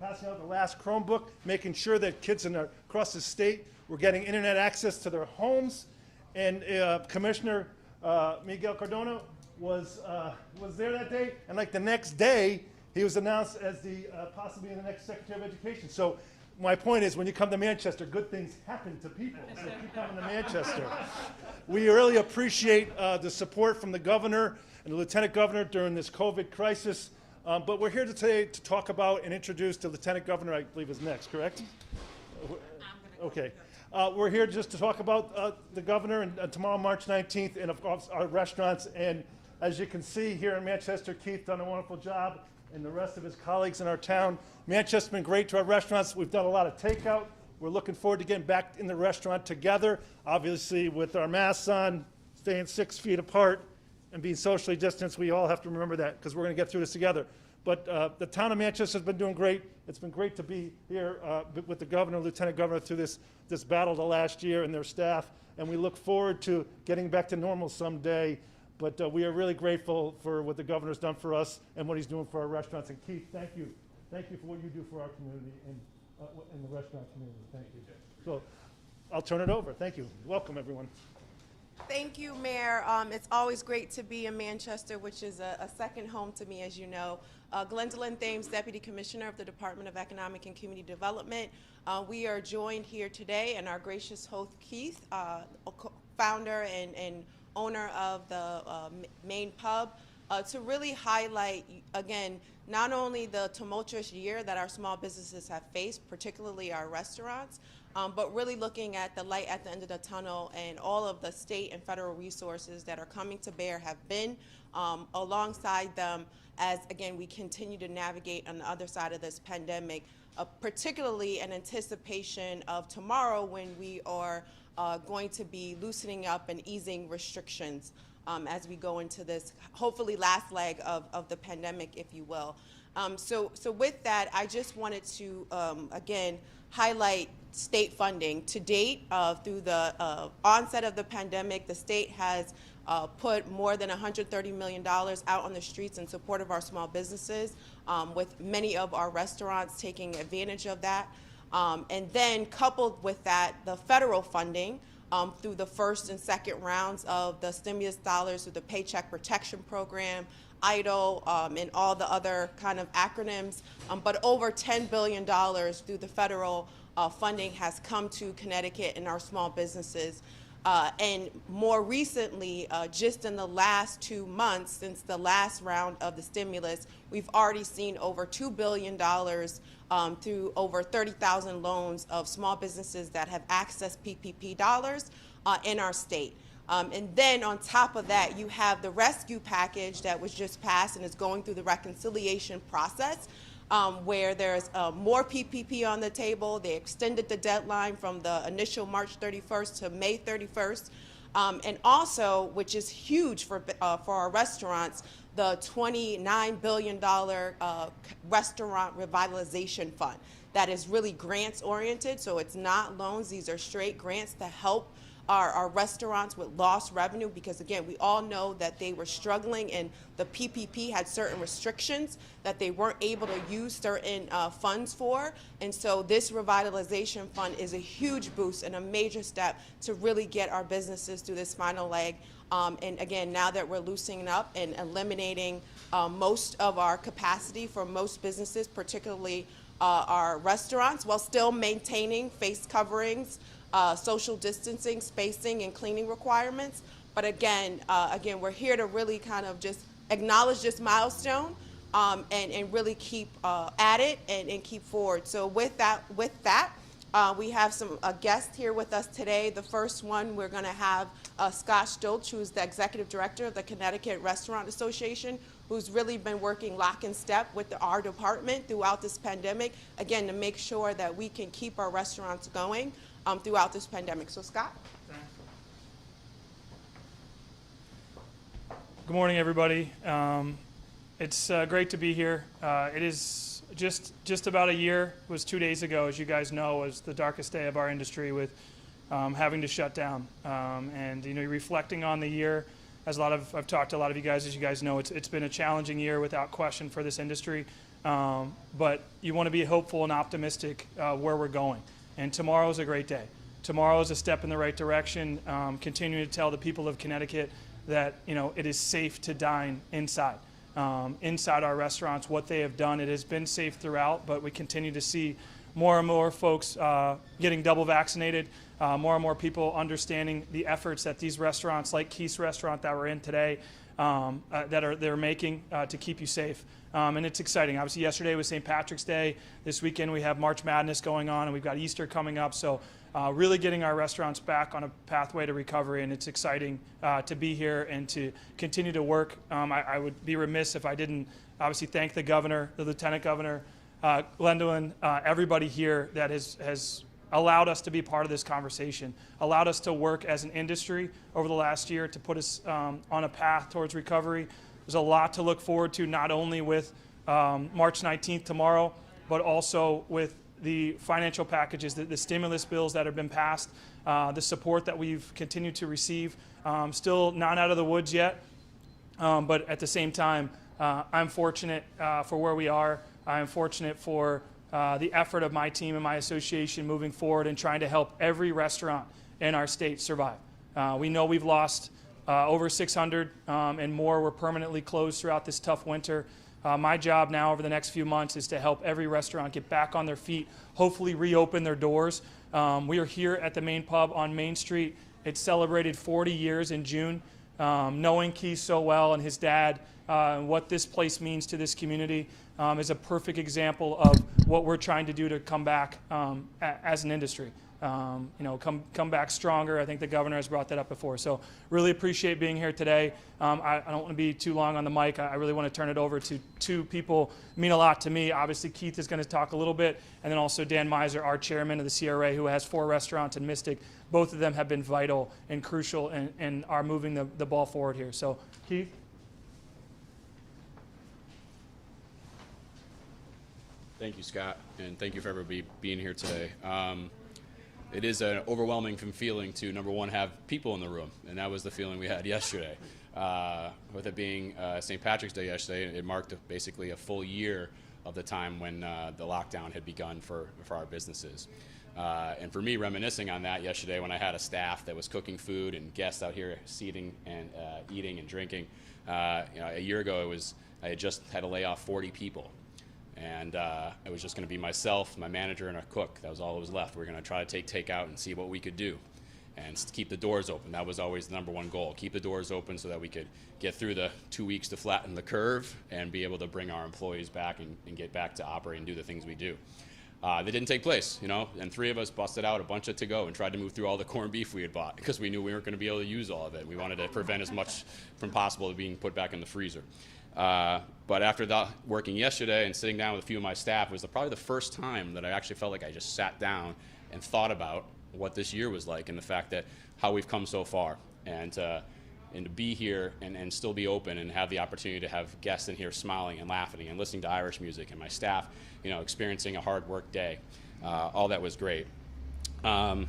passing out the last Chromebook, making sure that kids across the state were getting internet access to their homes. And Commissioner Miguel Cardona was there that day, and like the next day, he was announced as the possibly the next Secretary of Education. So my point is, when you come to Manchester, good things happen to people. So keep coming to Manchester. We really appreciate the support from the governor and the lieutenant governor during this COVID crisis. But we're here today to talk about and introduce the lieutenant governor, I believe is next, correct? Okay. We're here just to talk about the governor and tomorrow, March 19th, and of course our restaurants. And as you can see here in Manchester, Keith done a wonderful job, and the rest of his colleagues in our town. Manchester's been great to our restaurants. We've done a lot of takeout. We're looking forward to getting back in the restaurant together, obviously with our masks on, staying 6 feet apart, and being socially distanced. We all have to remember that because we're going to get through this together. But the town of Manchester has been doing great. It's been great to be here with the governor, lieutenant governor through this battle the last year and their staff. And we look forward to getting back to normal someday. But we are really grateful for what the governor's done for us and what he's doing for our restaurants. And Keith, thank you. Thank you for what you do for our community and in the restaurant community. Thank you. So I'll turn it over. Thank you. Welcome, everyone. Thank you, Mayor. It's always great to be in Manchester, which is a second home to me, as you know. Glendolyn Thames, Deputy Commissioner of the Department of Economic and Community Development. We are joined here today, and our gracious host, Keith, founder and owner of the main pub, to really highlight, again, not only the tumultuous year that our small businesses have faced, particularly our restaurants, but really looking at the light at the end of the tunnel and all of the state and federal resources that are coming to bear have been alongside them as, again, we continue to navigate on the other side of this pandemic, particularly in anticipation of tomorrow when we are going to be loosening up and easing restrictions as we go into this, hopefully, last leg of the pandemic, if you will. So with that, I just wanted to, again, highlight state funding. To date, through the onset of the pandemic, the state has put more than $130 million out on the streets in support of our small businesses, with many of our restaurants taking advantage of that. And then coupled with that, the federal funding through the first and second rounds of the stimulus dollars through the Paycheck Protection Program, EIDL, and all the other kind of acronyms, but over $10 billion through the federal funding has come to Connecticut and our small businesses. And more recently, just in the last 2 months since the last round of the stimulus, we've already seen over $2 billion through over 30,000 loans of small businesses that have accessed PPP dollars in our state. And then on top of that, you have the rescue package that was just passed and is going through the reconciliation process, where there's more PPP on the table. They extended the deadline from the initial March 31st to May 31st. And also, which is huge for our restaurants, the $29 billion Restaurant Revitalization Fund. That is really grants oriented, so it's not loans. These are straight grants to help our restaurants with lost revenue, because again, we all know that they were struggling and the PPP had certain restrictions that they weren't able to use certain funds for. And so this revitalization fund is a huge boost and a major step to really get our businesses through this final leg. And again, now that we're loosening up and eliminating most of our capacity for most businesses, particularly our restaurants, while still maintaining face coverings, social distancing, spacing, and cleaning requirements. But again, we're here to really kind of just acknowledge this milestone and really keep at it and keep forward. So with that, we have some guests here with us today. The first one, we're going to have Scott Stilch, who's the Executive Director of the Connecticut Restaurant Association, who's really been working lock and step with our department throughout this pandemic, again, to make sure that we can keep our restaurants going throughout this pandemic. So, Scott? Thanks. Good morning, everybody. It's great to be here. It is just about a year. It was 2 days ago, as you guys know, was the darkest day of our industry with having to shut down. And reflecting on the year, as I've talked to a lot of you guys, as you guys know, it's been a challenging year without question for this industry. but you want to be hopeful and optimistic where we're going. And tomorrow is a great day. Tomorrow is a step in the right direction, continuing to tell the people of Connecticut that it is safe to dine inside. Inside our restaurants, what they have done, it has been safe throughout, but we continue to see more and more folks getting double vaccinated, more and more people understanding the efforts that these restaurants, like Keith's restaurant that we're in today, they're making to keep you safe. And it's exciting. Obviously, yesterday was St. Patrick's Day. This weekend we have March Madness going on, and we've got Easter coming up. So really getting our restaurants back on a pathway to recovery, and it's exciting to be here and to continue to work. I would be remiss if I didn't obviously thank the governor, the lieutenant governor, Gwendolyn, everybody here that has allowed us to be part of this conversation, allowed us to work as an industry over the last year to put us on a path towards recovery. There's a lot to look forward to, not only with March 19th tomorrow, but also with the financial packages, the stimulus bills that have been passed, the support that we've continued to receive. Still not out of the woods yet, but at the same time, I'm fortunate for where we are. I'm fortunate for the effort of my team and my association moving forward and trying to help every restaurant in our state survive. We know we've lost over 600 and more were permanently closed throughout this tough winter. My job now over the next few months is to help every restaurant get back on their feet, hopefully reopen their doors. We are here at the main pub on Main Street. It celebrated 40 years in June. Knowing Keith so well and his dad, and what this place means to this community is a perfect example of what we're trying to do to come back as an industry. Come back stronger. I think the governor has brought that up before. So really appreciate being here today. I don't want to be too long on the mic. I really want to turn it over to two people who mean a lot to me. Obviously, Keith is going to talk a little bit, and then also Dan Miser, our chairman of the CRA, who has 4 restaurants in Mystic. Both of them have been vital and crucial and are moving the ball forward here. So, Keith? Thank you, Scott, and thank you for everybody being here today. It is an overwhelming feeling to, number one, have people in the room, and that was the feeling we had yesterday. With it being St. Patrick's Day yesterday, it marked basically a full year of the time when the lockdown had begun for our businesses. And for me, reminiscing on that yesterday when I had a staff that was cooking food and guests out here seating and eating and drinking, a year ago I had just had to lay off 40 people. And it was just going to be myself, my manager, and a cook. That was all that was left. We were going to try to take takeout and see what we could do and keep the doors open. That was always the number one goal, keep the doors open so that we could get through the 2 weeks to flatten the curve and be able to bring our employees back and get back to operate and do the things we do. They didn't take place, and 3 of us busted out a bunch of to-go and tried to move through all the corned beef we had bought because we knew we weren't going to be able to use all of it. We wanted to prevent as much from possible being put back in the freezer. But after that, working yesterday and sitting down with a few of my staff, was probably the first time that I actually felt like I just sat down and thought about what this year was like and the fact that how we've come so far. And to be here and still be open and have the opportunity to have guests in here smiling and laughing and listening to Irish music and my staff, experiencing a hard work day, all that was great. When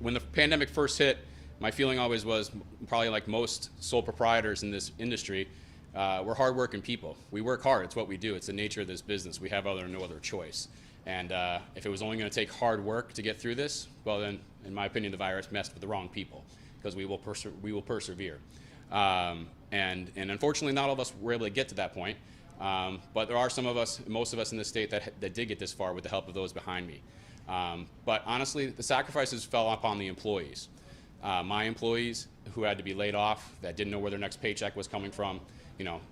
the pandemic first hit, my feeling always was, probably like most sole proprietors in this industry, we're hardworking people. We work hard. It's what we do. It's the nature of this business. We have no other choice. And if it was only going to take hard work to get through this, well then, in my opinion, the virus messed with the wrong people, because we will persevere. And unfortunately, not all of us were able to get to that point. But there are most of us in this state that did get this far with the help of those behind me. But honestly, the sacrifices fell upon the employees. My employees who had to be laid off, that didn't know where their next paycheck was coming from,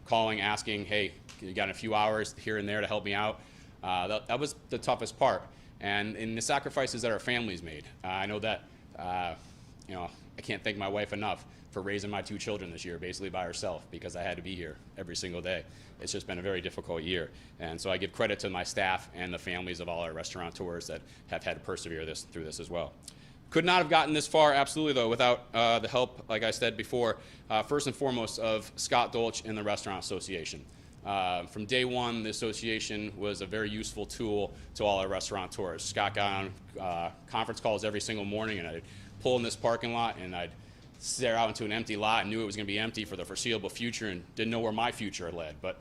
calling, asking, hey, you got a few hours here and there to help me out. That was the toughest part. And in the sacrifices that our families made, I know that, I can't thank my wife enough for raising my 2 children this year, basically by herself, because I had to be here every single day. It's just been a very difficult year. And so I give credit to my staff and the families of all our restaurateurs that have had to persevere through this as well. Could not have gotten this far, absolutely, though, without the help, like I said before, first and foremost, of Scott Dolch and the Restaurant Association. From day one, the association was a very useful tool to all our restaurateurs. Scott got on conference calls every single morning, and I'd pull in this parking lot, and I'd stare out into an empty lot and knew it was going to be empty for the foreseeable future and didn't know where my future led. But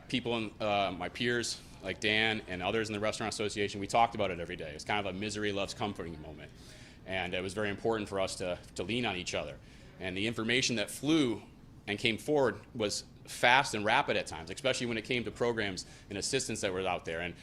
People, my peers, like Dan and others in the Restaurant Association, we talked about it every day. It's kind of a misery loves comforting moment. And it was very important for us to lean on each other. And the information that flew and came forward was fast and rapid at times, especially when it came to programs and assistance that were out there. And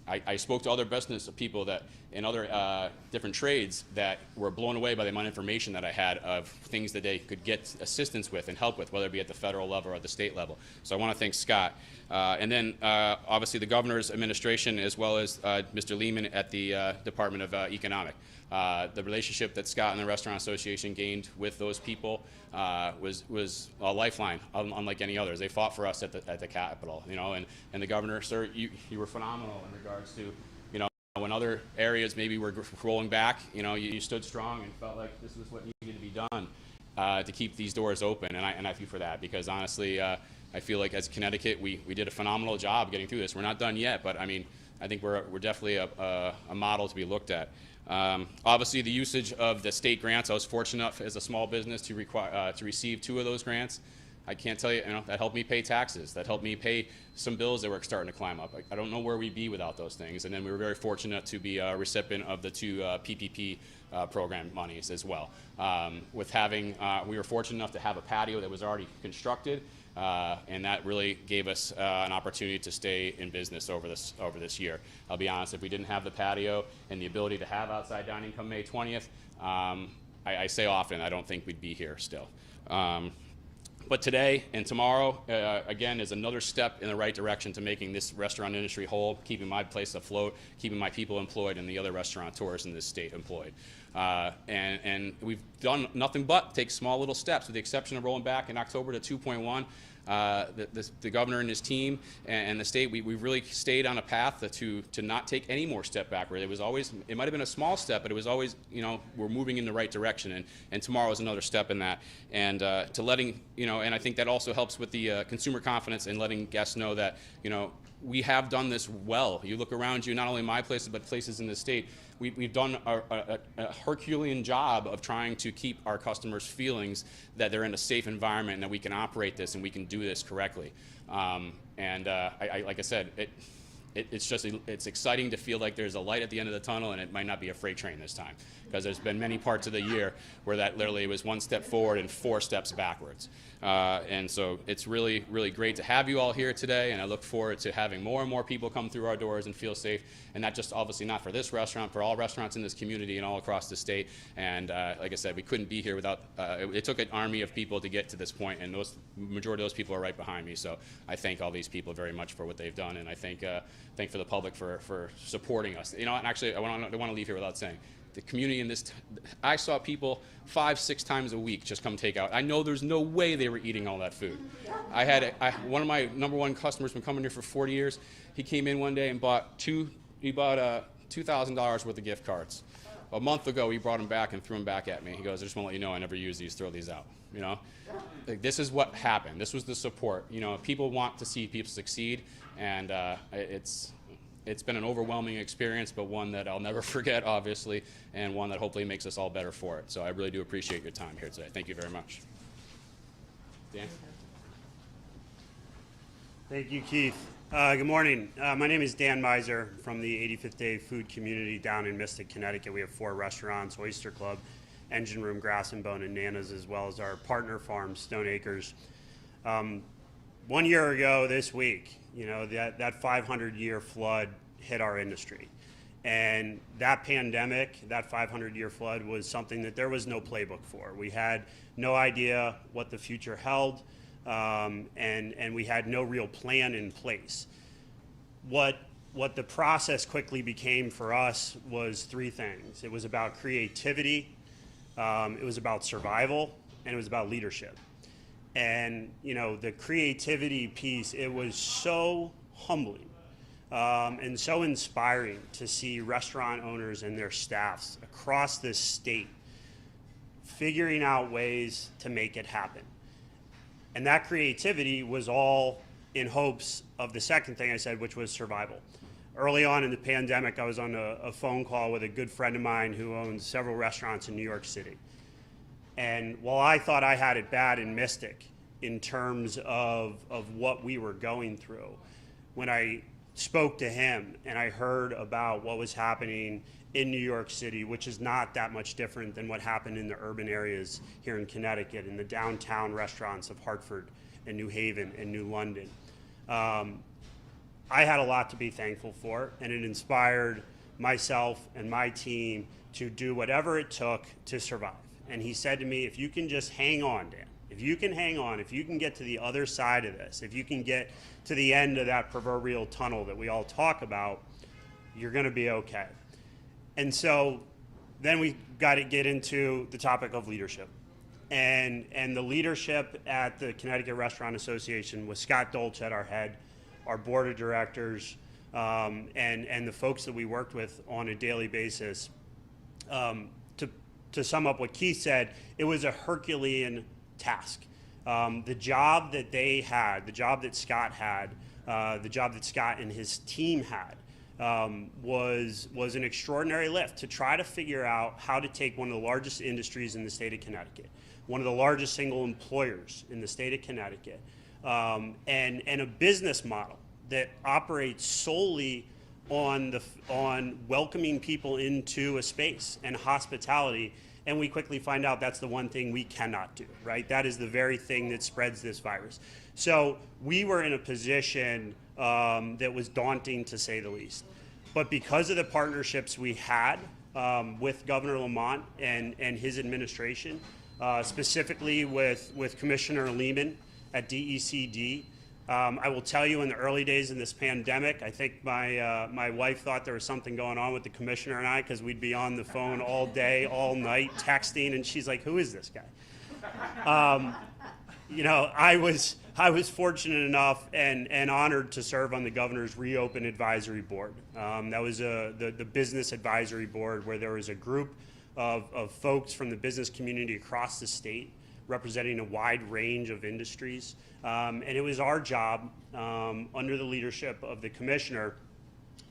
I spoke to other business people that in other different trades that were blown away by the amount of information that I had of things that they could get assistance with and help with, whether it be at the federal level or at the state level. So I want to thank Scott. And then obviously the governor's administration, as well as Mr. Lehman at the Department of Economic. The relationship that Scott and the Restaurant Association gained with those people was a lifeline, unlike any others. They fought for us at the Capitol, you know, and the governor, sir, you were phenomenal in regards to, you know, when other areas maybe were rolling back, you know, you stood strong and felt like this was what needed to be done to keep these doors open, and I thank you for that, because honestly, I feel like as Connecticut, we did a phenomenal job getting through this. We're not done yet, but I mean, I think we're definitely a model to be looked at. Obviously, the usage of the state grants, I was fortunate enough as a small business to receive 2 of those grants. I can't tell you, you know, that helped me pay taxes. That helped me pay some bills that were starting to climb up. I don't know where we'd be without those things. And then we were very fortunate to be a recipient of the 2 PPP program monies as well. With having, we were fortunate enough to have a patio that was already constructed. And that really gave us an opportunity to stay in business over this year. I'll be honest, if we didn't have the patio and the ability to have outside dining come May 20th, I say often I don't think we'd be here still. But today and tomorrow, again, is another step in the right direction to making this restaurant industry whole, keeping my place afloat, keeping my people employed, and the other restaurateurs in this state employed. And we've done nothing but take small little steps, with the exception of rolling back in October to 2.1. The governor and his team and the state, we really stayed on a path to not take any more step backward. It was always, it might have been a small step, but it was always, you know, we're moving in the right direction, and tomorrow is another step in that. And to letting, you know, and I think that also helps with the consumer confidence and letting guests know that, you know, we have done this well. You look around you, not only my places, but places in the state. We've done a Herculean job of trying to keep our customers' feelings that they're in a safe environment and that we can operate this and we can do this correctly. Like I said, it's exciting to feel like there's a light at the end of the tunnel, and it might not be a freight train this time, because there's been many parts of the year where that literally was 1 step forward and 4 steps backwards. And so it's really, really great to have you all here today, and I look forward to having more and more people come through our doors and feel safe, and not just obviously not for this restaurant, for all restaurants in this community and all across the state. And like I said, we couldn't be here without, it took an army of people to get to this point, and majority of those people are right behind me. So I thank all these people very much for what they've done, and I thank for the public for supporting us. You know, and actually, I don't want to leave here without saying, the community in this, I saw people 5-6 times a week just come take out. I know there's no way they were eating all that food. I had one of my #1 customers been coming here for 40 years. He came in one day and bought $2,000 worth of gift cards. A month ago, he brought them back and threw them back at me. He goes, I just want to let you know I never use these, throw these out. You know, like, this is what happened. This was the support. You know, people want to see people succeed, and it's been an overwhelming experience, but one that I'll never forget, obviously, and one that hopefully makes us all better for it. So I really do appreciate your time here today. Thank you very much. Dan? Thank you, Keith. Good morning. My name is Dan Miser from the 85th Day Food Community down in Mystic, Connecticut. We have 4 restaurants: Oyster Club, Engine Room, Grass and Bone, and Nana's, as well as our partner farm, Stone Acres. 1 year ago this week, you know, that 500-year flood hit our industry. And that pandemic, that 500-year flood, was something that there was no playbook for. We had no idea what the future held, and we had no real plan in place. What the process quickly became for us was 3 things. It was about creativity, it was about survival, and it was about leadership. And, you know, the creativity piece, it was so humbling and so inspiring to see restaurant owners and their staffs across this state figuring out ways to make it happen. And that creativity was all in hopes of the second thing I said, which was survival. Early on in the pandemic, I was on a phone call with a good friend of mine who owns several restaurants in New York City. And while I thought I had it bad in Mystic, in terms of what we were going through. When I spoke to him and I heard about what was happening in New York City, which is not that much different than what happened in the urban areas here in Connecticut, in the downtown restaurants of Hartford and New Haven and New London. I had a lot to be thankful for, and it inspired myself and my team to do whatever it took to survive. And he said to me, if you can just hang on, Dan, if you can hang on, if you can get to the other side of this, if you can get to the end of that proverbial tunnel that we all talk about, you're going to be okay. And so then we got to get into the topic of leadership. And the leadership at the Connecticut Restaurant Association with Scott Dolch at our head, our board of directors, and the folks that we worked with on a daily basis. To sum up what Keith said, it was a Herculean task. The job that they had, the job that Scott had, the job that Scott and his team had, was an extraordinary lift to try to figure out how to take one of the largest industries in the state of Connecticut, one of the largest single employers in the state of Connecticut, and a business model that operates solely on welcoming people into a space and hospitality. And we quickly find out that's the one thing we cannot do, right? That is the very thing that spreads this virus. So we were in a position that was daunting, to say the least. But because of the partnerships we had with Governor Lamont and his administration, specifically with Commissioner Lehman at DECD, I will tell you, in the early days of this pandemic, I think my wife thought there was something going on with the commissioner and I, because we'd be on the phone all day, all night, texting, and she's like, "Who is this guy?" You know, I was fortunate enough and honored to serve on the governor's Reopen Advisory Board. That was the business advisory board, where there was a group of folks from the business community across the state, representing a wide range of industries. And it was our job, under the leadership of the commissioner,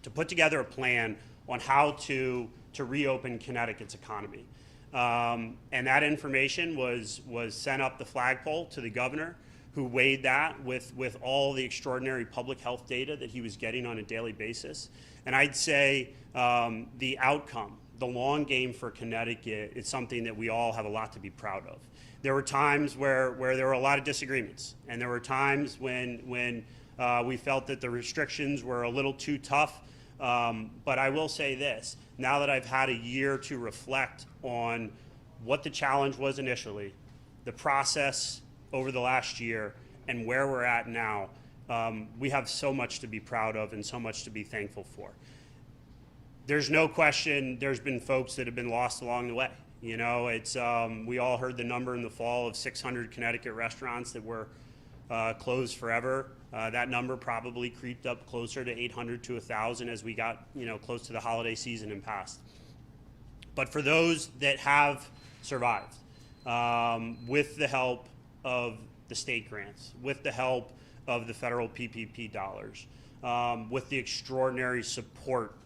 to put together a plan on how to reopen Connecticut's economy. And that information was sent up the flagpole to the governor, who weighed that with all the extraordinary public health data that he was getting on a daily basis. And I'd say the outcome, the long game for Connecticut, is something that we all have a lot to be proud of. There were times where there were a lot of disagreements, and there were times when we felt that the restrictions were a little too tough. But I will say this, now that I've had a year to reflect on what the challenge was initially, the process over the last year, and where we're at now, we have so much to be proud of and so much to be thankful for. There's no question there's been folks that have been lost along the way. You know, it's we all heard the number in the fall of 600 Connecticut restaurants that were closed forever. That number probably creeped up closer to 800 to 1,000 as we got, you know, close to the holiday season and past. But for those that have survived, with the help of the state grants, with the help of the federal PPP dollars, with the extraordinary support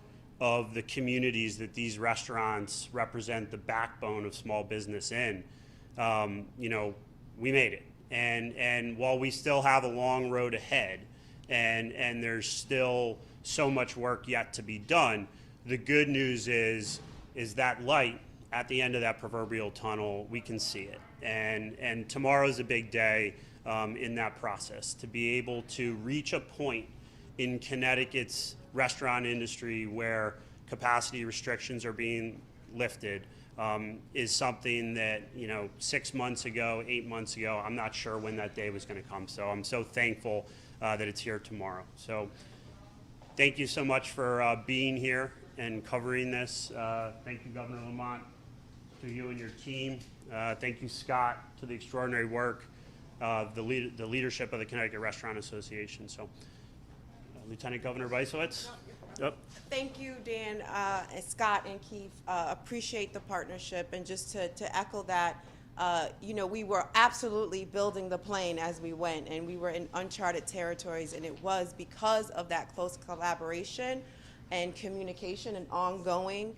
of the communities that these restaurants represent the backbone of small business in, you know, we made it. And while we still have a long road ahead, and there's still so much work yet to be done, the good news is that light at the end of that proverbial tunnel, we can see it. And tomorrow's a big day in that process, to be able to reach a point in Connecticut's restaurant industry where capacity restrictions are being lifted, is something that, you know, 6 months ago, 8 months ago, I'm not sure when that day was going to come. So I'm so thankful that it's here tomorrow. So thank you so much for being here and covering this. Thank you, Governor Lamont, to you and your team. Thank you, Scott, to the extraordinary work of the leadership of the Connecticut Restaurant Association. So Lieutenant Governor Weissowitz. Yep. Thank you, Dan, and Scott and Keith. Appreciate the partnership, and just to echo that, you know, we were absolutely building the plane as we went, and we were in uncharted territories, and it was because of that close collaboration and communication and ongoing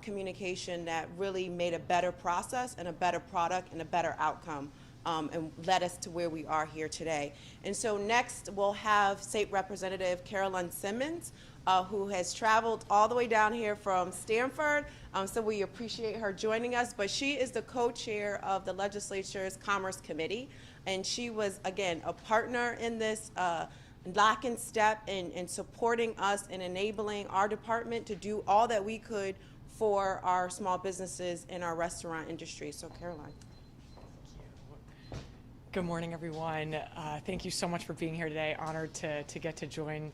communication that really made a better process and a better product and a better outcome and led us to where we are here today. And so next we'll have State Representative Carolyn Simmons, who has traveled all the way down here from Stamford. So we appreciate her joining us, but she is the co-chair of the legislature's Commerce Committee. And she was, again, a partner in this lock and step in supporting us and enabling our department to do all that we could for our small businesses in our restaurant industry. So Caroline. Good morning, everyone. Thank you so much for being here today. Honored to get to join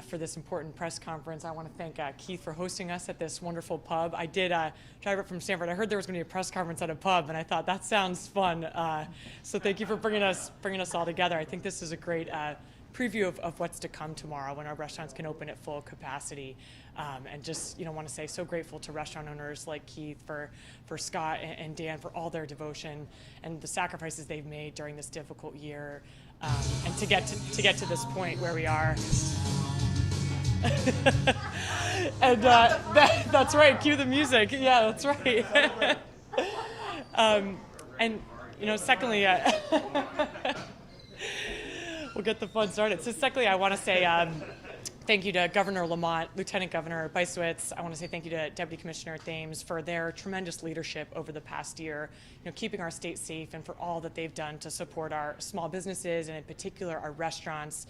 for this important press conference. I want to thank Keith for hosting us at this wonderful pub. I did drive up from Stanford. I heard there was going to be a press conference at a pub, and I thought that sounds fun. So thank you for bringing us all together. I think this is a great preview of what's to come tomorrow when our restaurants can open at full capacity. And just want to say so grateful to restaurant owners like Keith, for Scott and Dan for all their devotion and the sacrifices they've made during this difficult year, and to get to this point where we are. And that's right. Cue the music. Yeah, that's right. And secondly, we'll get the fun started. So secondly, I want to say thank you to Governor Lamont, Lieutenant Governor Beiswitz. I want to say thank you to Deputy Commissioner Thames for their tremendous leadership over the past year, keeping our state safe, and for all that they've done to support our small businesses and in particular our restaurants.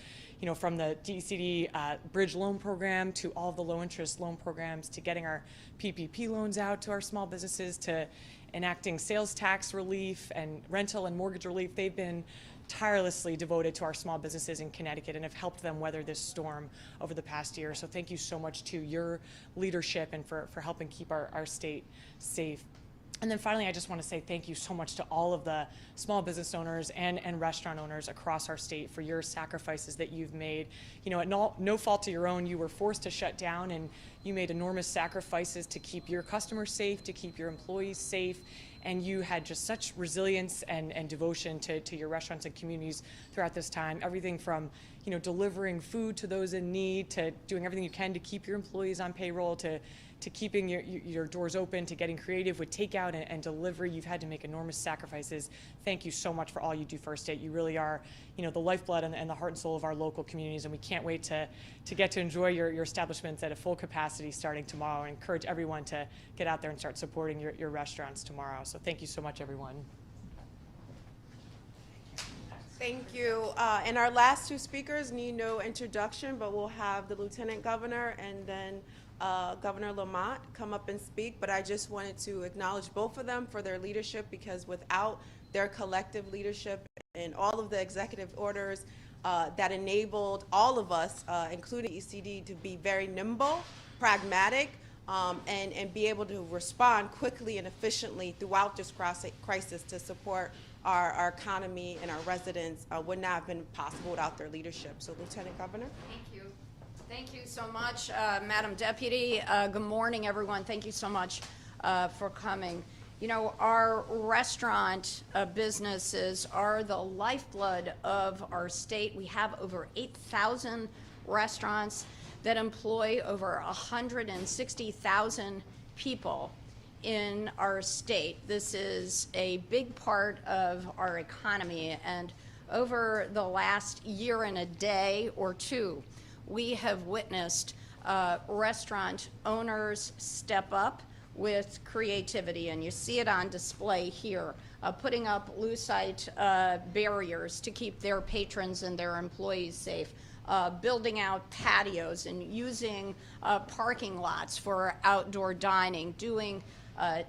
From the DCD bridge loan program to all of the low interest loan programs, to getting our PPP loans out to our small businesses, to enacting sales tax relief and rental and mortgage relief. They've been tirelessly devoted to our small businesses in Connecticut and have helped them weather this storm over the past year. So thank you so much to your leadership and for helping keep our state safe. And then finally, I just want to say thank you so much to all of the small business owners and restaurant owners across our state for your sacrifices that you've made. At no fault of your own, you were forced to shut down, and you made enormous sacrifices to keep your customers safe, to keep your employees safe, and you had just such resilience and devotion to your restaurants and communities throughout this time. Everything from delivering food to those in need, to doing everything you can to keep your employees on payroll, to keeping your doors open, to getting creative with takeout and delivery. You've had to make enormous sacrifices. Thank you so much for all you do for our state. You really are, the lifeblood and the heart and soul of our local communities, and we can't wait to get to enjoy your establishments at a full capacity starting tomorrow. I encourage everyone to get out there and start supporting your restaurants tomorrow. So thank you so much, everyone. Thank you. And our last two speakers need no introduction, but we'll have the Lieutenant Governor and then Governor Lamont come up and speak. But I just wanted to acknowledge both of them for their leadership, because without their collective leadership and all of the executive orders that enabled all of us, including ECD, to be very nimble, pragmatic, and be able to respond quickly and efficiently throughout this crisis to support our economy and our residents, would not have been possible without their leadership. So, Lieutenant Governor. Thank you. Thank you so much, Madam Deputy. Good morning, everyone. Thank you so much for coming. Our restaurant businesses are the lifeblood of our state. We have over 8,000 restaurants that employ over 160,000 people in our state. This is a big part of our economy, and over the last year and a day or two, we have witnessed restaurant owners step up with creativity, and you see it on display here, putting up lucite barriers to keep their patrons and their employees safe, building out patios and using parking lots for outdoor dining, doing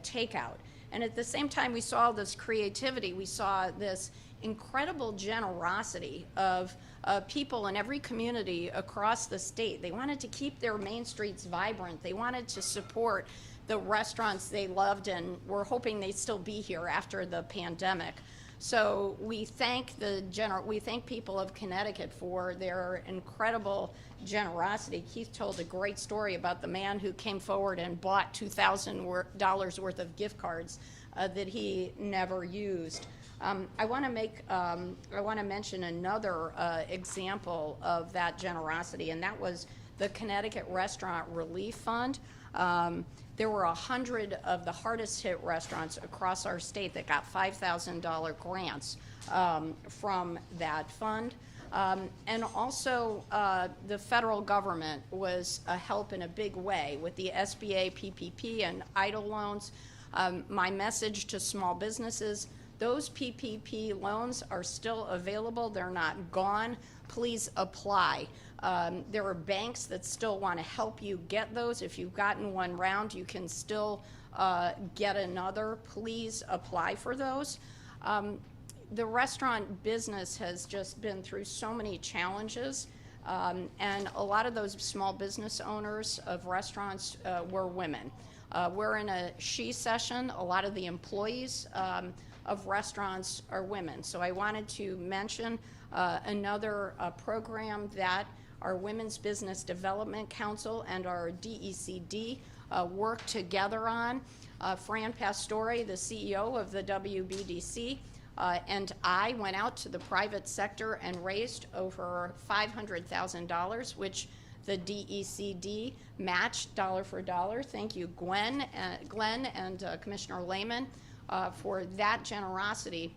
takeout. And at the same time we saw this creativity, we saw this incredible generosity of people in every community across the state. They wanted to keep their main streets vibrant. They wanted to support the restaurants they loved and were hoping they'd still be here after the pandemic. So we thank people of Connecticut for their incredible generosity. Keith told a great story about the man who came forward and bought $2,000 worth of gift cards that he never used. I want to mention another example of that generosity, and that was the Connecticut Restaurant Relief Fund. There were 100 of the hardest hit restaurants across our state that got $5,000 grants from that fund. And also, the federal government was a help in a big way with the SBA, PPP, and EIDL loans. My message to small businesses, those PPP loans are still available. They're not gone. Please apply. There are banks that still want to help you get those. If you've gotten one round, you can still get another. Please apply for those. The restaurant business has just been through so many challenges, and a lot of those small business owners of restaurants were women. We're in a she session. A lot of the employees of restaurants are women. So I wanted to mention another program that our Women's Business Development Council and our DECD work together on. Fran Pastore, the CEO of the WBDC, and I went out to the private sector and raised over $500,000, which the DECD matched dollar for dollar. Thank you, Glenn and Commissioner Lamont, for that generosity,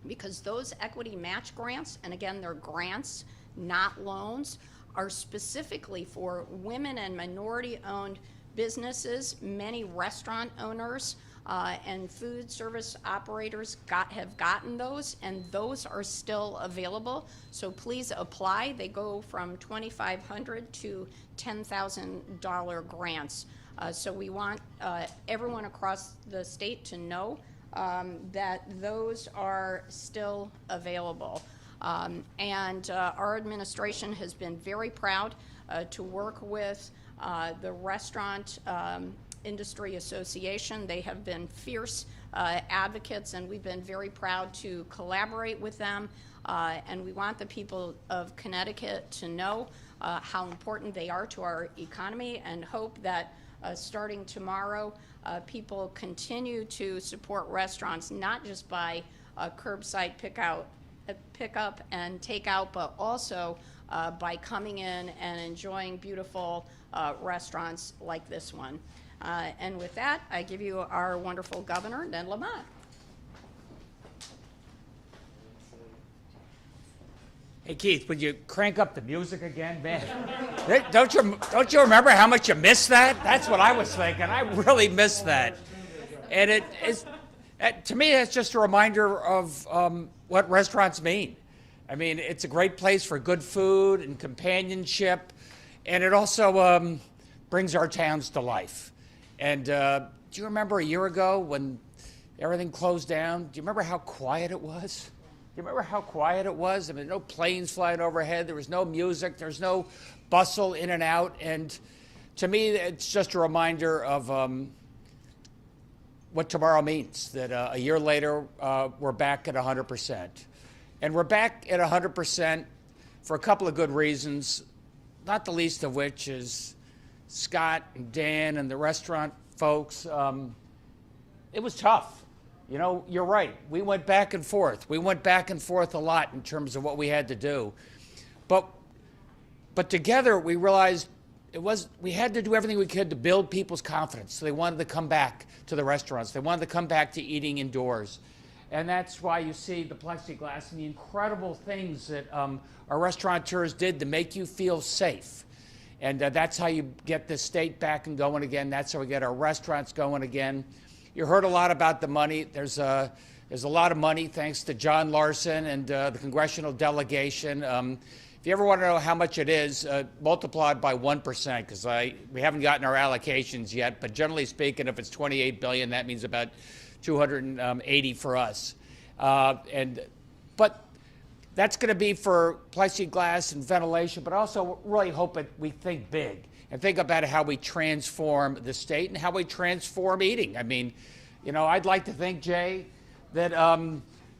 because those equity match grants, and again, they're grants, not loans, are specifically for women and minority-owned businesses. Many restaurant owners and food service operators have gotten those, and those are still available. So please apply. They go from $2,500 to $10,000 grants. So we want everyone across the state to know that those are still available. And our administration has been very proud to work with the Restaurant Industry Association. They have been fierce advocates, and we've been very proud to collaborate with them. And we want the people of Connecticut to know how important they are to our economy, and hope that starting tomorrow, people continue to support restaurants, not just by curbside pickup and takeout, but also by coming in and enjoying beautiful restaurants like this one. And with that, I give you our wonderful governor, Ned Lamont. Hey Keith, would you crank up the music again, man? Don't you remember how much you missed that? That's what I was thinking. I really missed that, and it is, to me, it's just a reminder of what restaurants mean. I mean, it's a great place for good food and companionship, and it also brings our towns to life. And do you remember a year ago when everything closed down? Do you remember how quiet it was? Do you remember how quiet it was? I mean, no planes flying overhead. There was no music. There was no bustle in and out. And to me, it's just a reminder of what tomorrow means, that a year later, we're back at 100%. And we're back at 100% for a couple of good reasons, not the least of which is Scott and Dan and the restaurant folks. It was tough. You know, you're right. We went back and forth. We went back and forth a lot in terms of what we had to do. But together we realized we had to do everything we could to build people's confidence. So they wanted to come back to the restaurants. They wanted to come back to eating indoors. And that's why you see the plexiglass and the incredible things that our restaurateurs did to make you feel safe. And that's how you get the state back and going again. That's how we get our restaurants going again. You heard a lot about the money. There's a lot of money thanks to John Larson and the congressional delegation. If you ever want to know how much it is, multiply it by 1%, because we haven't gotten our allocations yet. But generally speaking, if it's $28 billion, that means about 280 for us. But that's going to be for plexiglass and ventilation, but also really hope that we think big and think about how we transform the state and how we transform eating. I mean, you know, I'd like to think, Jay, that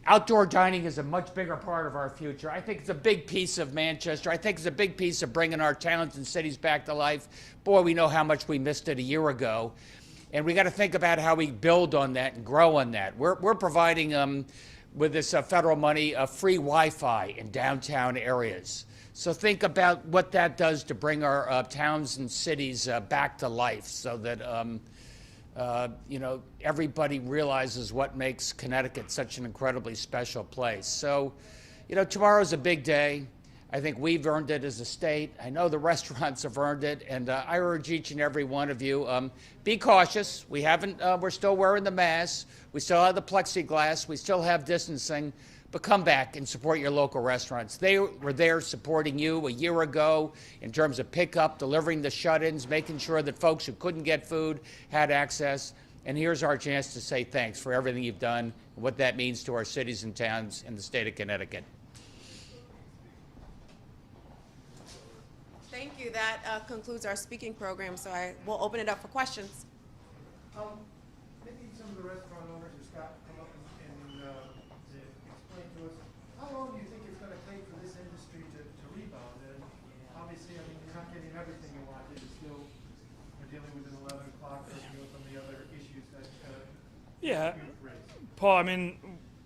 outdoor dining is a much bigger part of our future. I think it's a big piece of Manchester. I think it's a big piece of bringing our towns and cities back to life. Boy, we know how much we missed it a year ago. And we got to think about how we build on that and grow on that. We're providing, with this federal money, free Wi-Fi in downtown areas. So think about what that does to bring our towns and cities back to life, so that everybody realizes what makes Connecticut such an incredibly special place. So, tomorrow's a big day. I think we've earned it as a state. I know the restaurants have earned it, and I urge each and every one of you, be cautious. We're still wearing the masks. We still have the plexiglass. We still have distancing. But come back and support your local restaurants. They were there supporting you a year ago in terms of pickup, delivering the shut-ins, making sure that folks who couldn't get food had access. And here's our chance to say thanks for everything you've done and what that means to our cities and towns in the state of Connecticut. Thank you. That concludes our speaking program, so I will open it up for questions. Maybe some of the restaurant owners or Scott come up and explain to us, how long do you think it's going to take for this industry to rebound? And obviously, you're not getting everything you want. You're still dealing with an 11 o'clock or some of the other issues that Yeah, you've raised. Paul,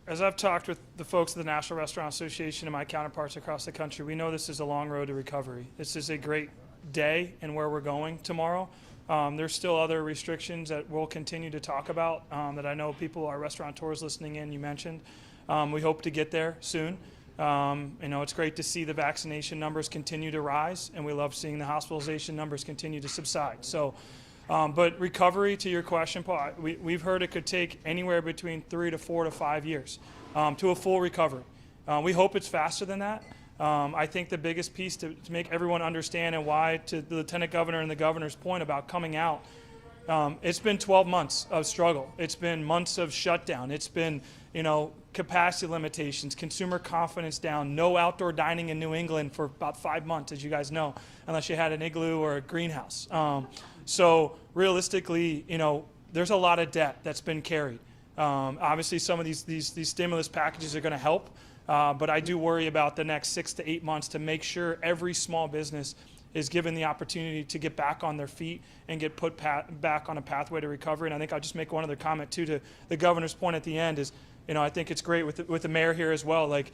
as I've talked with the folks of the National Restaurant Association and my counterparts across the country, we know this is a long road to recovery. This is a great day and where we're going tomorrow. There's still other restrictions that we'll continue to talk about that I know people, our restaurateurs listening in, you mentioned. We hope to get there soon. It's great to see the vaccination numbers continue to rise, and we love seeing the hospitalization numbers continue to subside. So, but recovery, to your question, Paul, we've heard it could take anywhere between 3 to 4 to 5 years to a full recovery. We hope it's faster than that. I think the biggest piece to make everyone understand, and why, to the Lieutenant Governor and the Governor's point about coming out, it's been 12 months of struggle. It's been months of shutdown. It's been, capacity limitations, consumer confidence down, no outdoor dining in New England for about 5 months, as you guys know, unless you had an igloo or a greenhouse. So realistically, there's a lot of debt that's been carried. Obviously, some of these stimulus packages are going to help. But I do worry about the next 6 to 8 months to make sure every small business is given the opportunity to get back on their feet and get put back on a pathway to recovery. And I think I'll just make one other comment too to the governor's point at the end is, I think it's great with the mayor here as well, like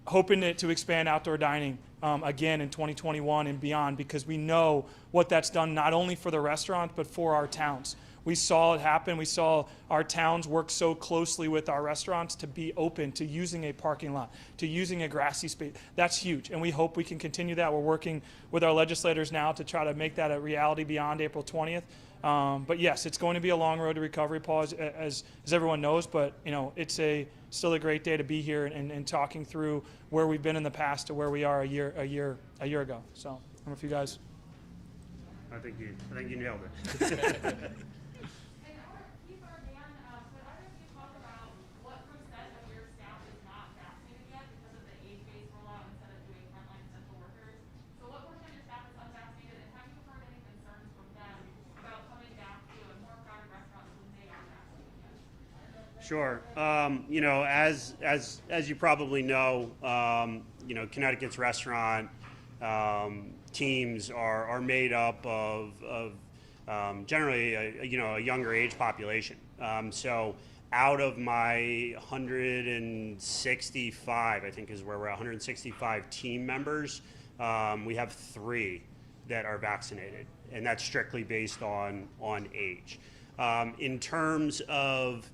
hoping to expand outdoor dining again in 2021 and beyond, because we know what that's done not only for the restaurants but for our towns. We saw it happen. We saw our towns work so closely with our restaurants to be open to using a parking lot, to using a grassy space. That's huge, and we hope we can continue that. We're working with our legislators now to try to make that a reality beyond April 20th. But yes, it's going to be a long road to recovery, Paul, as everyone knows. But it's still a great day to be here and talking through where we've been in the past to where we are a year ago. So I don't know if you guys. I think you nailed it. Sure. As you probably know, Connecticut's restaurant teams are made up of generally a younger age population. So out of my 165, I think is where we're at, 165 team members, we have 3 that are vaccinated, and that's strictly based on age. In terms of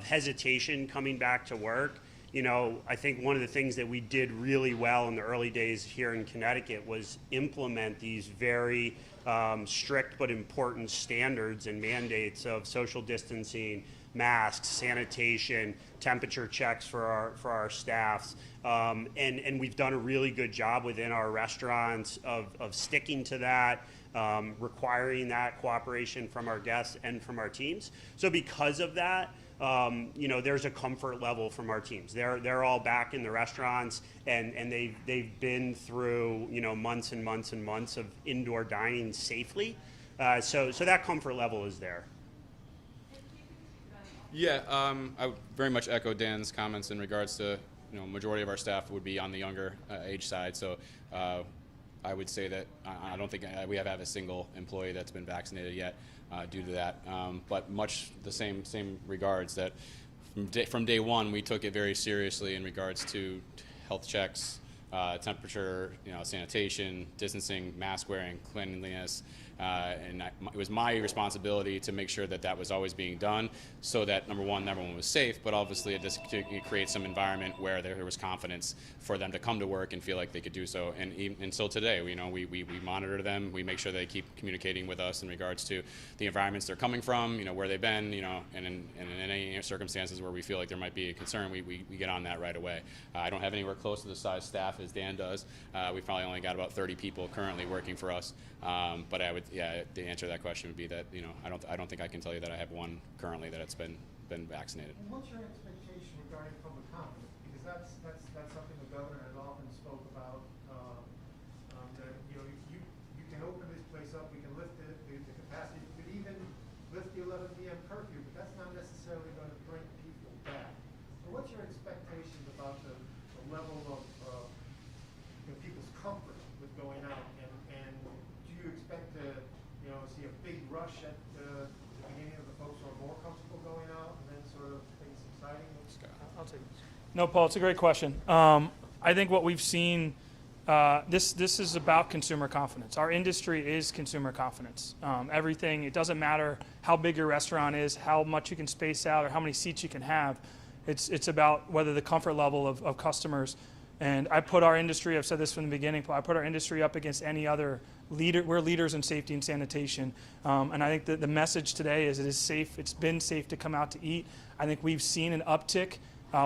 hesitation coming back to work, I think one of the things that we did really well in the early days here in Connecticut was implement these very strict but important standards and mandates of social distancing, masks, sanitation, temperature checks for our staffs. And we've done a really good job within our restaurants of sticking to that, requiring that cooperation from our guests and from our teams. So because of that, there's a comfort level from our teams. They're all back in the restaurants, and they've been through months and months and months of indoor dining safely. So that comfort level is there. Yeah, I would very much echo Dan's comments in regards to majority of our staff would be on the younger age side. So I would say that I don't think we have a single employee that's been vaccinated yet due to that. But much the same regards that from day one we took it very seriously in regards to health checks, temperature, sanitation, distancing, mask wearing, cleanliness. It was my responsibility to make sure that that was always being done, so that number one, everyone was safe, but obviously it creates some environment where there was confidence for them to come to work and feel like they could do so. And so today, we monitor them, we make sure they keep communicating with us in regards to the environments they're coming from, where they've been, and in any circumstances where we feel like there might be a concern, we get on that right away. I don't have anywhere close to the size staff as Dan does. We've probably only got about 30 people currently working for us. But the answer to that question would be that I don't think I can tell you that I have one currently that's been vaccinated. And what's your expectation regarding public confidence? Because that's something the governor has often spoke about. That you can open this place up, we can lift the capacity, we could even lift the 11 p.m. curfew, but that's not necessarily going to bring people back. So what's your expectations about the level of people's comfort with going out, and do you expect to see a big rush at the beginning of the folks who are more comfortable going out, and then sort of things subsiding? I'll take this. No, Paul, it's a great question. I think what we've seen, this is about consumer confidence. Our industry is consumer confidence. Everything, it doesn't matter how big your restaurant is, how much you can space out, or how many seats you can have. It's about whether the comfort level of customers. And I put our industry, I've said this from the beginning, I put our industry up against any other leader. We're leaders in safety and sanitation. And I think that the message today is it is safe. It's been safe to come out to eat. I think we've seen an uptick.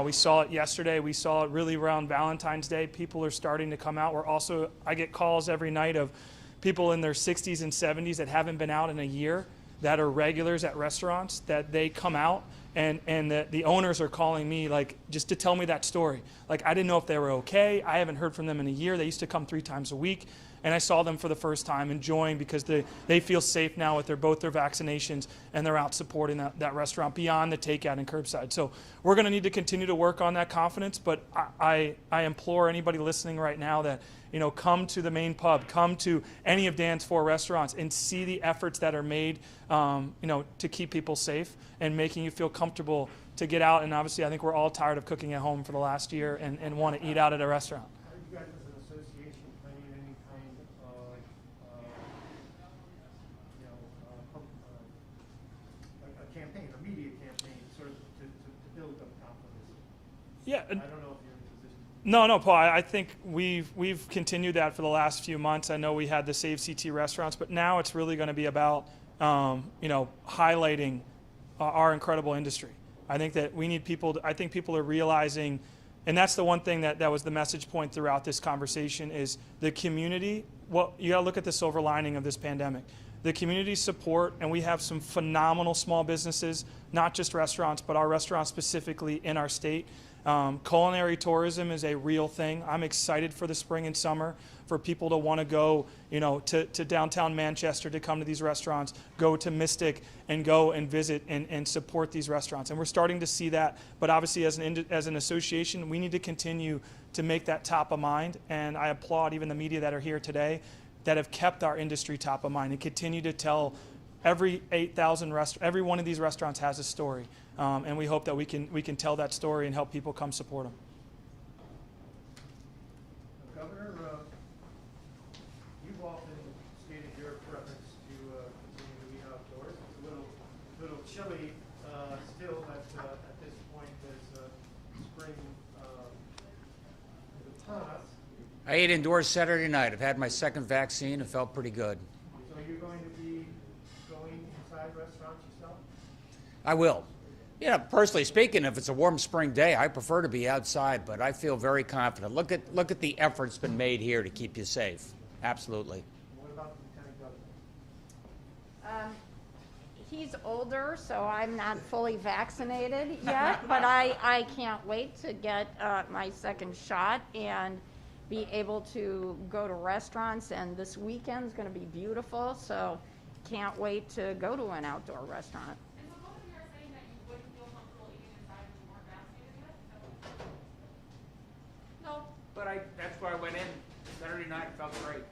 We saw it yesterday. We saw it really around Valentine's Day. People are starting to come out. I get calls every night of people in their 60s and 70s that haven't been out in a year, that are regulars at restaurants, that they come out. And the owners are calling me just to tell me that story. I didn't know if they were okay. I haven't heard from them in a year. They used to come 3 times a week. And I saw them for the first time enjoying, because they feel safe now with both their vaccinations, and they're out supporting that restaurant beyond the takeout and curbside. So we're going to need to continue to work on that confidence. But I implore anybody listening right now that come to the main pub, come to any of Dan's 4 restaurants, and see the efforts that are made to keep people safe and making you feel comfortable to get out. And obviously, I think we're all tired of cooking at home for the last year and want to eat out at a restaurant. Are you guys as an association planning any kind of a campaign, a media campaign, sort of to build up confidence? Yeah. I don't know if you're in a position. No, Paul. I think we've continued that for the last few months. I know we had the Save CT restaurants, but now it's really going to be about highlighting our incredible industry. I think that we need people. I think people are realizing, and that's the one thing that was the message point throughout this conversation, is the community. Well, you got to look at the silver lining of this pandemic. The community support, and we have some phenomenal small businesses, not just restaurants, but our restaurants specifically in our state. Culinary tourism is a real thing. I'm excited for the spring and summer for people to want to go, to downtown Manchester to come to these restaurants, go to Mystic and go and visit and support these restaurants. And we're starting to see that. But obviously, as an association, we need to continue to make that top of mind. And I applaud even the media that are here today that have kept our industry top of mind and continue to tell every 8,000 every one of these restaurants has a story. And we hope that we can tell that story and help people come support them. Governor, you've often stated your preference to continue to eat outdoors. It's a little chilly still at this point as spring is upon us. I ate indoors Saturday night. I've had my second vaccine and felt pretty good. So you're going to be going inside restaurants yourself? I will. Personally speaking, if it's a warm spring day, I prefer to be outside, but I feel very confident. Look at the efforts been made here to keep you safe. Absolutely. What about the Lieutenant Governor? He's older, so I'm not fully vaccinated yet, but I can't wait to get my second shot and be able to go to restaurants. And this weekend's going to be beautiful, so can't wait to go to an outdoor restaurant. No, but that's why I went in Saturday night. Felt great.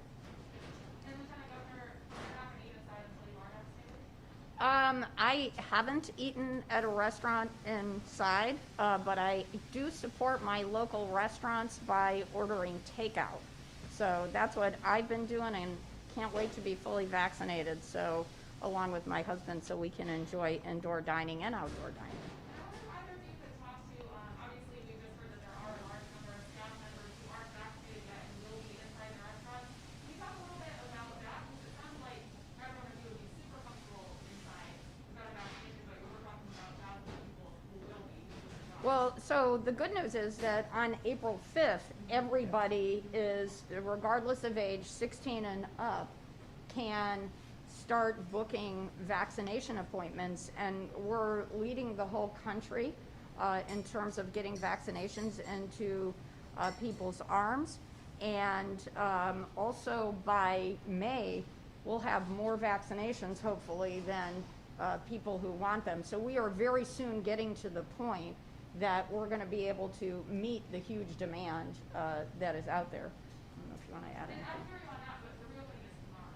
Uh, I haven't eaten at a restaurant inside, but I do support my local restaurants by ordering takeout. So that's what I've been doing, and can't wait to be fully vaccinated, so, along with my husband, so we can enjoy indoor dining and outdoor dining. Either of you could talk to, obviously we just heard that there are a large number of staff members who aren't vaccinated yet and will be inside the restaurants. Can you talk a little bit about that? Because it sounds like everyone of you would be super comfortable inside without a vaccination, but we're talking about thousands of people who will be. Well, so the good news is that on April 5th, everybody is, regardless of age, 16 and up, can start booking vaccination appointments, and we're leading the whole country in terms of getting vaccinations into people's arms. And also by May, we'll have more vaccinations, hopefully, than people who want them. So we are very soon getting to the point that we're going to be able to meet the huge demand that is out there. I don't know if you want to add anything. I hear you on that, but the reopening is tomorrow.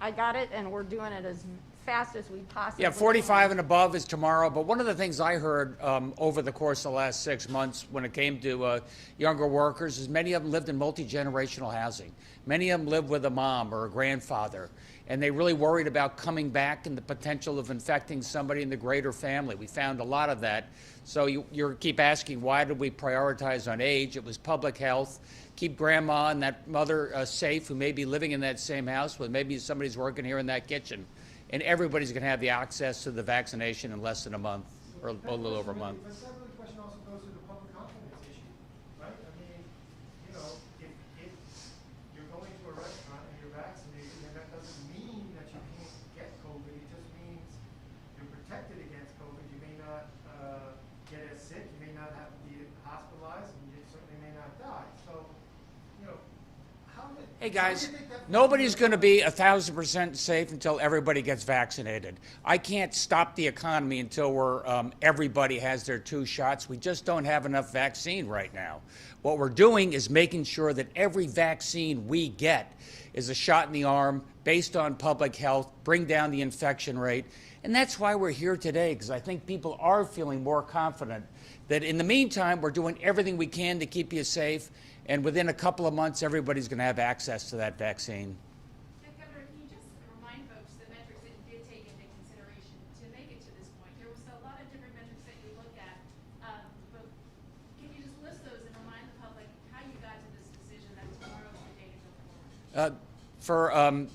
I got it, and we're doing it as fast as we possibly Yeah, can. 45 and above is tomorrow. But one of the things I heard over the course of the last 6 months when it came to younger workers is many of them lived in multi-generational housing. Many of them lived with a mom or a grandfather, and they really worried about coming back and the potential of infecting somebody in the greater family. We found a lot of that. So you keep asking, why did we prioritize on age? It was public health. Keep grandma and that mother safe who may be living in that same house with maybe somebody's working here in that kitchen. And everybody's going to have the access to the vaccination in less than a month, or a little over a month. But that really question also goes to the public confidence issue, right? I mean, you know, if you're going to a restaurant and you're vaccinated, then that doesn't mean that you can't get COVID. It just means you're protected against COVID. You may not get as sick, you may not have to be hospitalized, and you certainly may not die. So, you know, how did... Hey guys, nobody's going to be 1,000% safe until everybody gets vaccinated. I can't stop the economy until everybody has their 2 shots. We just don't have enough vaccine right now. What we're doing is making sure that every vaccine we get is a shot in the arm based on public health, bring down the infection rate. And that's why we're here today, because I think people are feeling more confident that in the meantime, we're doing everything we can to keep you safe. And within a couple of months, everybody's going to have access to that vaccine. Governor, can you just remind folks the metrics that you did take into consideration to make it to this point? There was a lot of different metrics that you looked at, but can you just list those and remind the public how you got to this decision that tomorrow is the day to go forward?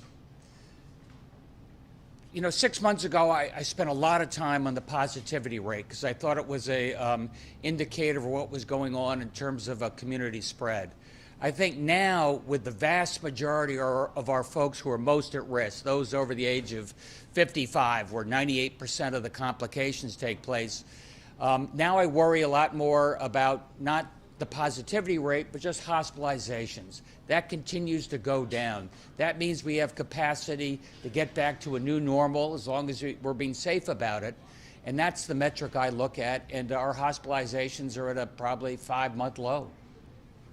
You know, 6 months ago, I spent a lot of time on the positivity rate because I thought it was a indicator of what was going on in terms of a community spread. I think now, with the vast majority of our folks who are most at risk, those over the age of 55, where 98% of the complications take place, now I worry a lot more about not the positivity rate, but just hospitalizations. That continues to go down. That means we have capacity to get back to a new normal as long as we're being safe about it. And that's the metric I look at, and our hospitalizations are at a probably 5-month low.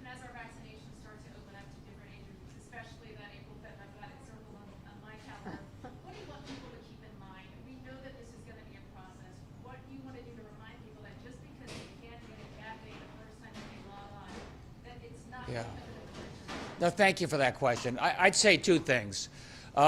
And as our vaccinations start to open up to different age groups, especially that April 5th, I've got it circled on my calendar. What do you want people to keep in mind? We know that this is going to be a process. What do you want to do to remind people that just because they can't get a jab the first time that they log on, that it's not Yeah. limited to the No, thank you for that question. I'd say 2 things.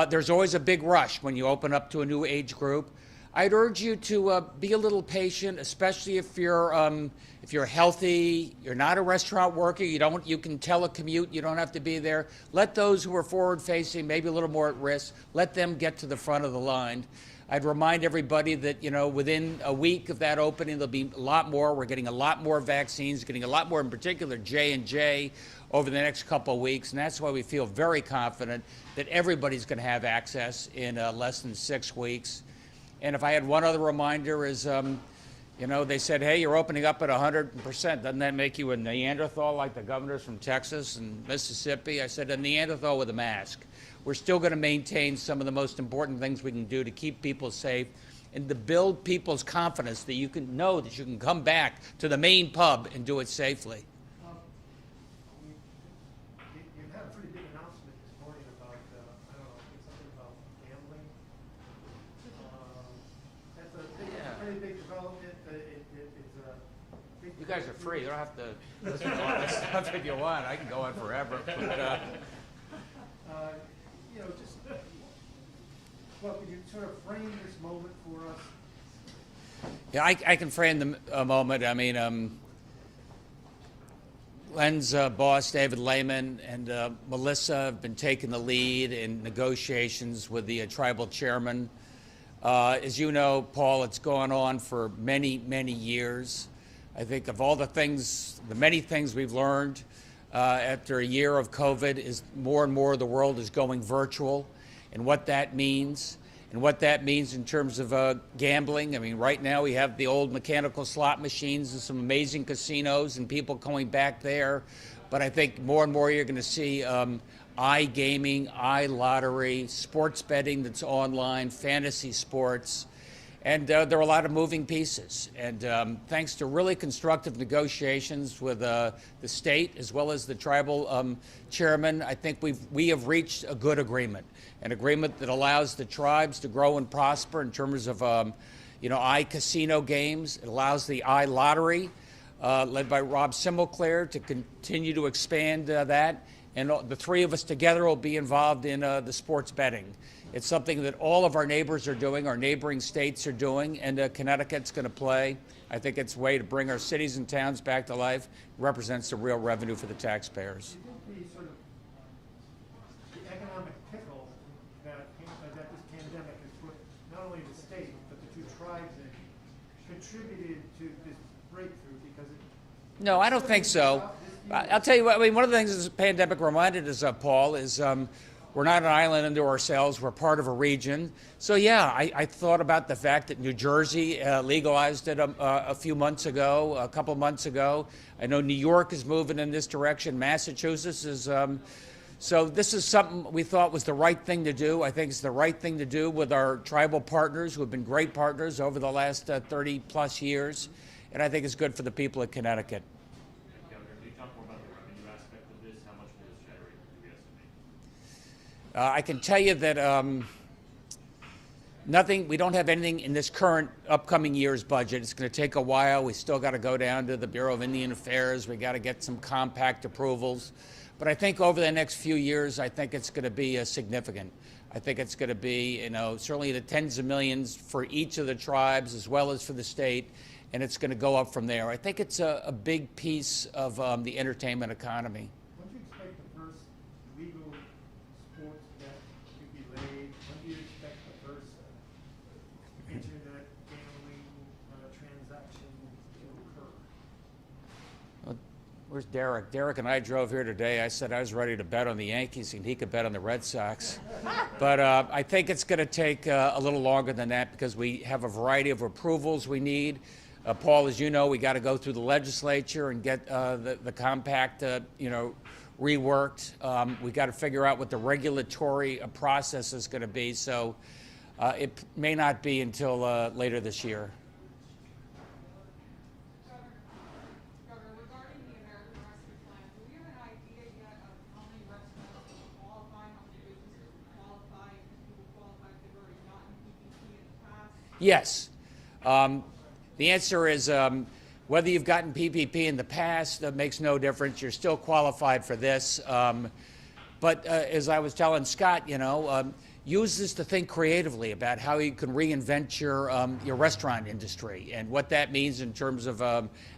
There's always a big rush when you open up to a new age group. I'd urge you to be a little patient, especially if you're healthy, you're not a restaurant worker, you can telecommute, you don't have to be there. Let those who are forward-facing, maybe a little more at risk, let them get to the front of the line. I'd remind everybody that, you know, within a week of that opening, there'll be a lot more. We're getting a lot more vaccines, getting a lot more, in particular, J&J, over the next couple of weeks. And that's why we feel very confident that everybody's going to have access in less than 6 weeks. And if I had one other reminder is, you know, they said, hey, you're opening up at 100%. Doesn't that make you a Neanderthal like the governors from Texas and Mississippi? I said, a Neanderthal with a mask. We're still going to maintain some of the most important things we can do to keep people safe and to build people's confidence that you can know that you can come back to the main pub and do it safely. You had a pretty big announcement this morning about, I don't know, something about gambling. You guys are free. You don't have to listen to all this stuff if you want. I can go on forever. But, You know, just, well, could you sort of frame this moment for us? yeah, I can frame the moment. I mean, Len's boss, David Lamont, and Melissa have been taking the lead in negotiations with the tribal chairman. As you know, Paul, it's gone on for many, many years. I think of all the things, the many things we've learned after a year of COVID is more and more the world is going virtual, and what that means. And what that means in terms of gambling. I mean, right now we have the old mechanical slot machines and some amazing casinos and people going back there. But I think more and more you're going to see iGaming, iLottery, sports betting that's online, fantasy sports. And there are a lot of moving pieces. And thanks to really constructive negotiations with the state as well as the tribal chairman, I think we have reached a good agreement. An agreement that allows the tribes to grow and prosper in terms of, iCasino games. It allows the iLottery, led by Rob Simmelclair, to continue to expand that. And the three of us together will be involved in the sports betting. It's something that all of our neighbors are doing, our neighboring states are doing, and Connecticut's going to play. I think it's a way to bring our cities and towns back to life. It represents the real revenue for the taxpayers. Do you think the sort of the economic pickle that this pandemic has put not only the state but the two tribes in contributed to this breakthrough? Because No, I don't think so. I'll tell you what, I mean, one of the things this pandemic reminded us of, Paul, is we're not an island unto ourselves. We're part of a region. So, yeah, I thought about the fact that New Jersey legalized it a few months ago, a couple months ago. I know New York is moving in this direction. Massachusetts is. So this is something we thought was the right thing to do. I think it's the right thing to do with our tribal partners who have been great partners over the last 30 plus years. And I think it's good for the people of Connecticut. Governor, can you talk more about the revenue aspect of this? How much will this generate, do we estimate? I can tell you that we don't have anything in this current upcoming year's budget. It's going to take a while. We still got to go down to the Bureau of Indian Affairs. We got to get some compact approvals. But I think over the next few years, I think it's going to be significant. I think it's going to be, certainly the tens of millions for each of the tribes as well as for the state, and it's going to go up from there. I think it's a big piece of the entertainment economy. when do you expect the first legal sports bet to be laid? When do you expect the first internet gambling transaction to occur? Where's Derek? Derek and I drove here today. I said I was ready to bet on the Yankees and he could bet on the Red Sox. But I think it's going to take a little longer than that because we have a variety of approvals we need. Paul, as you know, we got to go through the legislature and get the compact, reworked. We got to figure out what the regulatory process is going to be. So it may not be until later this year. Governor, regarding the American Rescue Plan, do we have an idea yet of how many restaurants will qualify, how many businesses will qualify, and who will qualify if they've already gotten PPP in the past? Yes. The answer is whether you've gotten PPP in the past, that makes no difference. You're still qualified for this. But as I was telling Scott, use this to think creatively about how you can reinvent your restaurant industry and what that means in terms of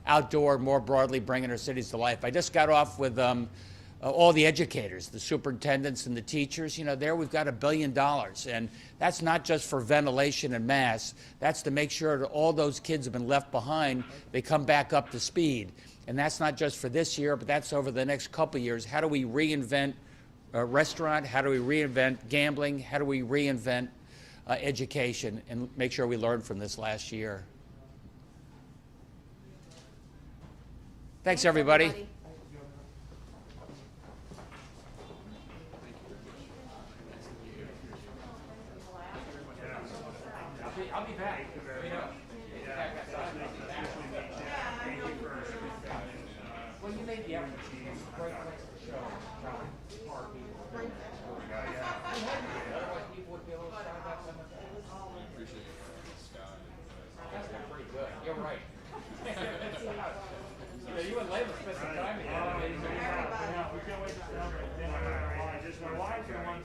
outdoor, more broadly, bringing our cities to life. I just got off with all the educators, the superintendents and the teachers. There we've got $1 billion. And that's not just for ventilation and masks. That's to make sure that all those kids have been left behind, they come back up to speed. And that's not just for this year, but that's over the next couple of years. How do we reinvent a restaurant? How do we reinvent gambling? How do we reinvent education and make sure we learn from this last year? Thanks, everybody. I'll be back. Well, you made the effort. It's a great place to show. Otherwise, people would be able to find out some of that. Appreciate it, Scott. That's not pretty good. You're right. spent some time together. We can't wait to celebrate dinner. My wives are the ones